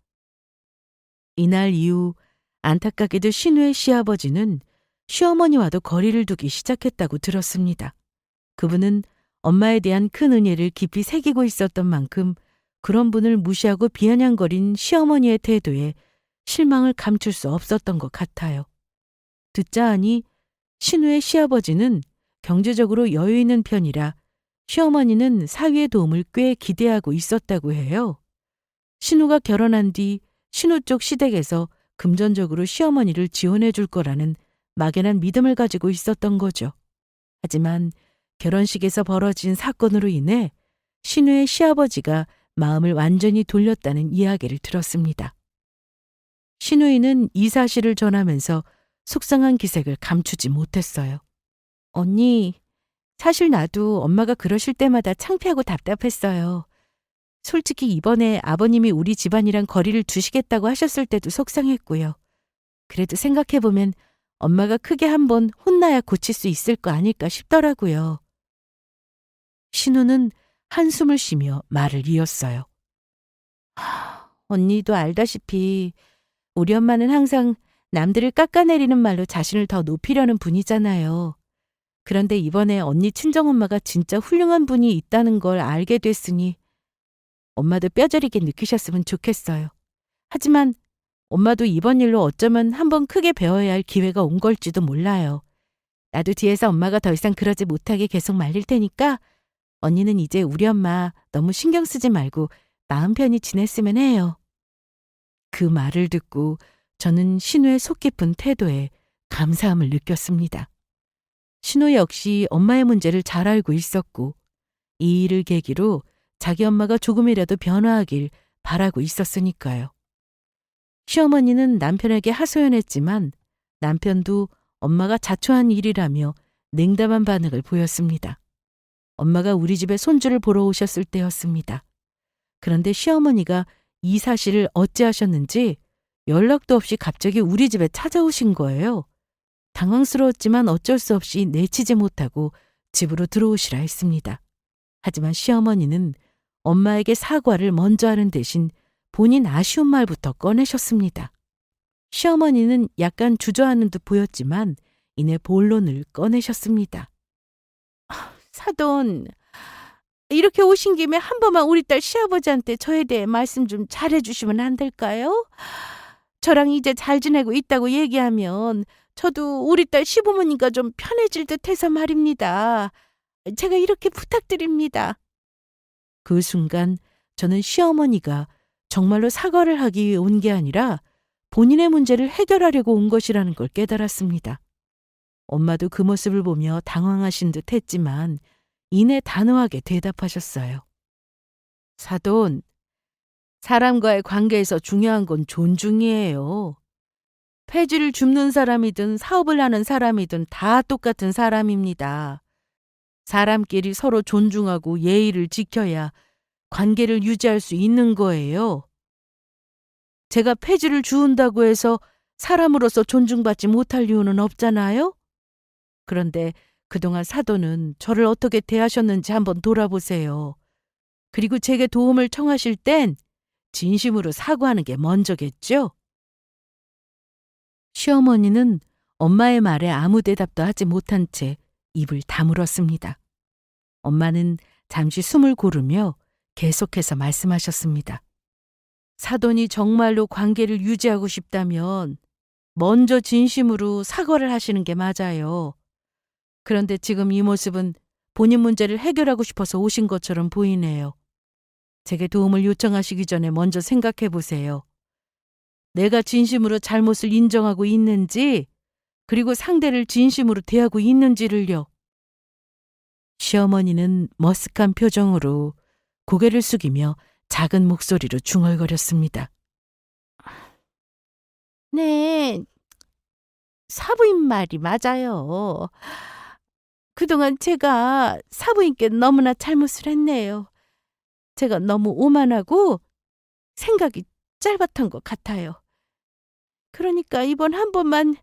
이날 이후 안타깝게도 신우의 시아버지는 시어머니와도 거리를 두기 시작했다고 들었습니다. 그분은 엄마에 대한 큰 은혜를 깊이 새기고 있었던 만큼 그런 분을 무시하고 비아냥거린 시어머니의 태도에 실망을 감출 수 없었던 것 같아요. 듣자 하니 신우의 시아버지는 경제적으로 여유 있는 편이라 시어머니는 사위의 도움을 꽤 기대하고 있었다고 해요. 신우가 결혼한 뒤 신우 쪽 시댁에서 금전적으로 시어머니를 지원해 줄 거라는 막연한 믿음을 가지고 있었던 거죠. 하지만 결혼식에서 벌어진 사건으로 인해 신우의 시아버지가 마음을 완전히 돌렸다는 이야기를 들었습니다. 신우이는 이 사실을 전하면서 속상한 기색을 감추지 못했어요. 언니, 사실 나도 엄마가 그러실 때마다 창피하고 답답했어요. 솔직히 이번에 아버님이 우리 집안이랑 거리를 두시겠다고 하셨을 때도 속상했고요. 그래도 생각해보면 엄마가 크게 한번 혼나야 고칠 수 있을 거 아닐까 싶더라고요. 신우는 한숨을 쉬며 말을 이었어요. 언니도 알다시피 우리 엄마는 항상 남들을 깎아내리는 말로 자신을 더 높이려는 분이잖아요. 그런데 이번에 언니 친정엄마가 진짜 훌륭한 분이 있다는 걸 알게 됐으니 엄마도 뼈저리게 느끼셨으면 좋겠어요. 하지만 엄마도 이번 일로 어쩌면 한번 크게 배워야 할 기회가 온 걸지도 몰라요. 나도 뒤에서 엄마가 더 이상 그러지 못하게 계속 말릴 테니까 언니는 이제 우리 엄마 너무 신경 쓰지 말고 마음 편히 지냈으면 해요. 그 말을 듣고 저는 신우의 속 깊은 태도에 감사함을 느꼈습니다. 신우 역시 엄마의 문제를 잘 알고 있었고 이 일을 계기로 자기 엄마가 조금이라도 변화하길 바라고 있었으니까요. 시어머니는 남편에게 하소연했지만 남편도 엄마가 자초한 일이라며 냉담한 반응을 보였습니다. 엄마가 우리 집에 손주를 보러 오셨을 때였습니다. 그런데 시어머니가 이 사실을 어찌하셨는지 연락도 없이 갑자기 우리 집에 찾아오신 거예요. 당황스러웠지만 어쩔 수 없이 내치지 못하고 집으로 들어오시라 했습니다. 하지만 시어머니는 엄마에게 사과를 먼저 하는 대신 본인 아쉬운 말부터 꺼내셨습니다. 시어머니는 약간 주저하는 듯 보였지만 이내 본론을 꺼내셨습니다. 사돈, 이렇게 오신 김에 한 번만 우리 딸 시아버지한테 저에 대해 말씀 좀 잘해주시면 안 될까요? 저랑 이제 잘 지내고 있다고 얘기하면 저도 우리 딸 시부모님과 좀 편해질 듯 해서 말입니다. 제가 이렇게 부탁드립니다. 그 순간 저는 시어머니가 정말로 사과를 하기 위해 온 게 아니라 본인의 문제를 해결하려고 온 것이라는 걸 깨달았습니다. 엄마도 그 모습을 보며 당황하신 듯 했지만 이내 단호하게 대답하셨어요. 사돈, 사람과의 관계에서 중요한 건 존중이에요. 폐지를 줍는 사람이든 사업을 하는 사람이든 다 똑같은 사람입니다. 사람끼리 서로 존중하고 예의를 지켜야 관계를 유지할 수 있는 거예요. 제가 폐지를 주운다고 해서 사람으로서 존중받지 못할 이유는 없잖아요? 그런데 그동안 사돈은 저를 어떻게 대하셨는지 한번 돌아보세요. 그리고 제게 도움을 청하실 땐 진심으로 사과하는 게 먼저겠죠? 시어머니는 엄마의 말에 아무 대답도 하지 못한 채 입을 다물었습니다. 엄마는 잠시 숨을 고르며 계속해서 말씀하셨습니다. 사돈이 정말로 관계를 유지하고 싶다면 먼저 진심으로 사과를 하시는 게 맞아요. 그런데 지금 이 모습은 본인 문제를 해결하고 싶어서 오신 것처럼 보이네요. 제게 도움을 요청하시기 전에 먼저 생각해 보세요. 내가 진심으로 잘못을 인정하고 있는지, 그리고 상대를 진심으로 대하고 있는지를요. 시어머니는 머쓱한 표정으로 고개를 숙이며 작은 목소리로 중얼거렸습니다. 네, 사부인 말이 맞아요. 그동안 제가 사부인께 너무나 잘못을 했네요. 제가 너무 오만하고 생각이 짧았던 것 같아요. 그러니까 이번 한 번만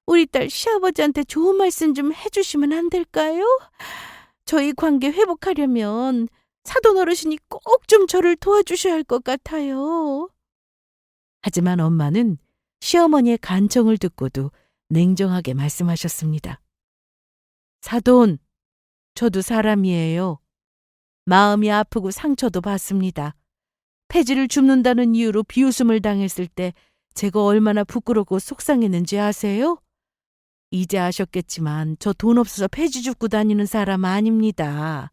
우리 딸 시아버지한테 좋은 말씀 좀 해주시면 안 될까요? 저희 관계 회복하려면 사돈 어르신이 꼭 좀 저를 도와주셔야 할 것 같아요. 하지만 엄마는 시어머니의 간청을 듣고도 냉정하게 말씀하셨습니다. 사돈, 저도 사람이에요. 마음이 아프고 상처도 받습니다. 폐지를 줍는다는 이유로 비웃음을 당했을 때 제가 얼마나 부끄럽고 속상했는지 아세요? 이제 아셨겠지만 저 돈 없어서 폐지 줍고 다니는 사람 아닙니다.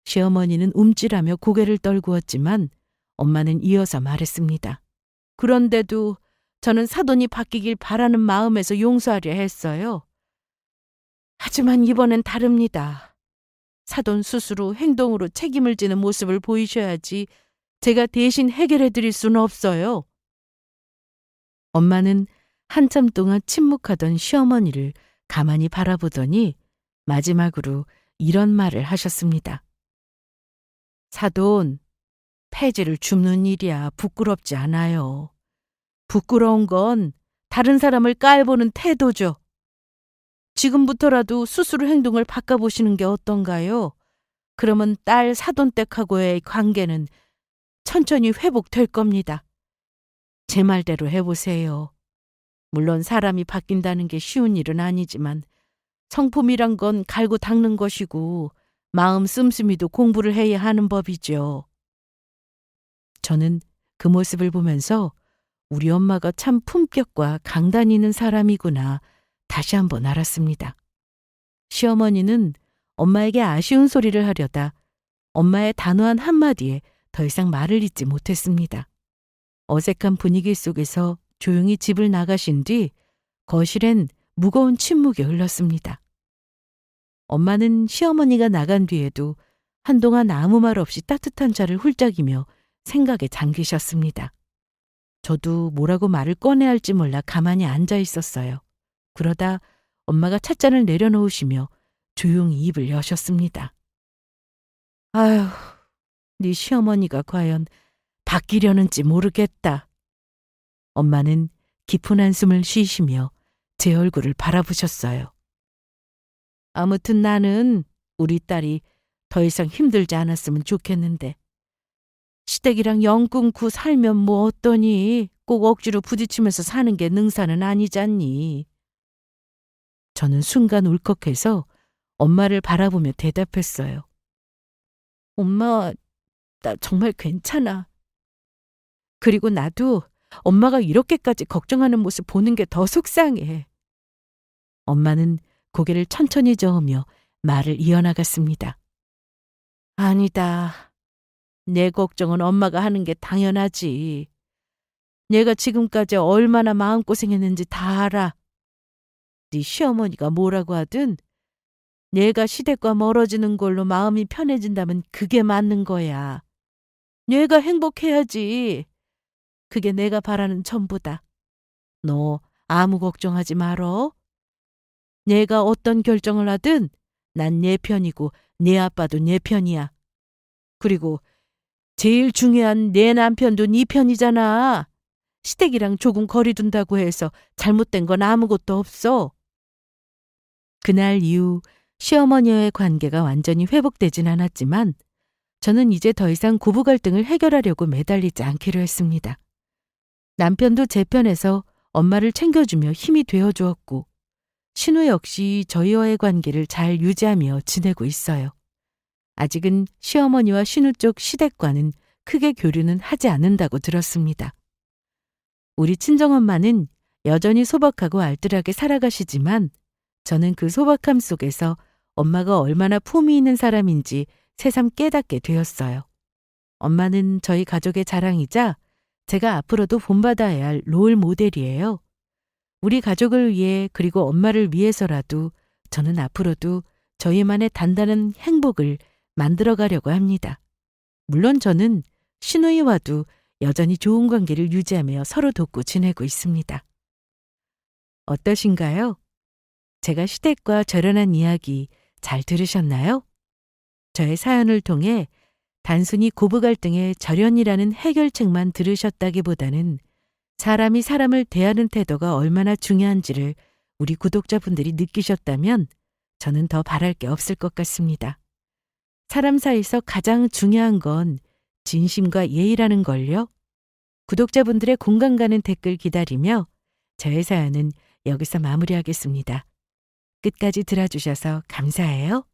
시어머니는 움찔하며 고개를 떨구었지만 엄마는 이어서 말했습니다. 그런데도 저는 사돈이 바뀌길 바라는 마음에서 용서하려 했어요. 하지만 이번엔 다릅니다. 사돈 스스로 행동으로 책임을 지는 모습을 보이셔야지 제가 대신 해결해 드릴 수는 없어요. 엄마는 한참 동안 침묵하던 시어머니를 가만히 바라보더니 마지막으로 이런 말을 하셨습니다. 사돈, 폐지를 줍는 일이야 부끄럽지 않아요. 부끄러운 건 다른 사람을 깔보는 태도죠. 지금부터라도 스스로 행동을 바꿔보시는 게 어떤가요? 그러면 딸 사돈댁하고의 관계는 천천히 회복될 겁니다. 제 말대로 해보세요. 물론 사람이 바뀐다는 게 쉬운 일은 아니지만 성품이란 건 갈고 닦는 것이고 마음 씀씀이도 공부를 해야 하는 법이죠. 저는 그 모습을 보면서 우리 엄마가 참 품격과 강단이 있는 사람이구나 다시 한번 알았습니다. 시어머니는 엄마에게 아쉬운 소리를 하려다 엄마의 단호한 한마디에 더 이상 말을 잇지 못했습니다. 어색한 분위기 속에서 조용히 집을 나가신 뒤 거실엔 무거운 침묵이 흘렀습니다. 엄마는 시어머니가 나간 뒤에도 한동안 아무 말 없이 따뜻한 차를 훌쩍이며 생각에 잠기셨습니다. 저도 뭐라고 말을 꺼내야 할지 몰라 가만히 앉아 있었어요. 그러다 엄마가 찻잔을 내려놓으시며 조용히 입을 여셨습니다. 아휴, 네 시어머니가 과연 바뀌려는지 모르겠다. 엄마는 깊은 한숨을 쉬시며 제 얼굴을 바라보셨어요. 아무튼 나는 우리 딸이 더 이상 힘들지 않았으면 좋겠는데 시댁이랑 영 끊고 살면 뭐 어떠니? 꼭 억지로 부딪히면서 사는 게 능사는 아니잖니. 저는 순간 울컥해서 엄마를 바라보며 대답했어요. 엄마, 나 정말 괜찮아. 그리고 나도 엄마가 이렇게까지 걱정하는 모습 보는 게 더 속상해. 엄마는 고개를 천천히 저으며 말을 이어나갔습니다. 아니다. 내 걱정은 엄마가 하는 게 당연하지. 내가 지금까지 얼마나 마음고생했는지 다 알아. 네 시어머니가 뭐라고 하든 내가 시댁과 멀어지는 걸로 마음이 편해진다면 그게 맞는 거야. 내가 행복해야지. 그게 내가 바라는 전부다. 너 아무 걱정하지 말어. 내가 어떤 결정을 하든 난 내 편이고 내 아빠도 내 편이야. 그리고 제일 중요한 내 남편도 네 편이잖아. 시댁이랑 조금 거리 둔다고 해서 잘못된 건 아무것도 없어. 그날 이후 시어머니와의 관계가 완전히 회복되진 않았지만 저는 이제 더 이상 고부 갈등을 해결하려고 매달리지 않기로 했습니다. 남편도 제 편에서 엄마를 챙겨주며 힘이 되어주었고 신우 역시 저희와의 관계를 잘 유지하며 지내고 있어요. 아직은 시어머니와 신우 쪽 시댁과는 크게 교류는 하지 않는다고 들었습니다. 우리 친정엄마는 여전히 소박하고 알뜰하게 살아가시지만 저는 그 소박함 속에서 엄마가 얼마나 품위 있는 사람인지 새삼 깨닫게 되었어요. 엄마는 저희 가족의 자랑이자 제가 앞으로도 본받아야 할 롤 모델이에요. 우리 가족을 위해 그리고 엄마를 위해서라도 저는 앞으로도 저희만의 단단한 행복을 만들어가려고 합니다. 물론 저는 신우이와도 여전히 좋은 관계를 유지하며 서로 돕고 지내고 있습니다. 어떠신가요? 제가 시댁과 절연한 이야기 잘 들으셨나요? 저의 사연을 통해 단순히 고부 갈등의 절연이라는 해결책만 들으셨다기보다는 사람이 사람을 대하는 태도가 얼마나 중요한지를 우리 구독자분들이 느끼셨다면 저는 더 바랄 게 없을 것 같습니다. 사람 사이에서 가장 중요한 건 진심과 예의라는 걸요. 구독자분들의 공감 가는 댓글 기다리며 저의 사연은 여기서 마무리하겠습니다. 끝까지 들어주셔서 감사해요.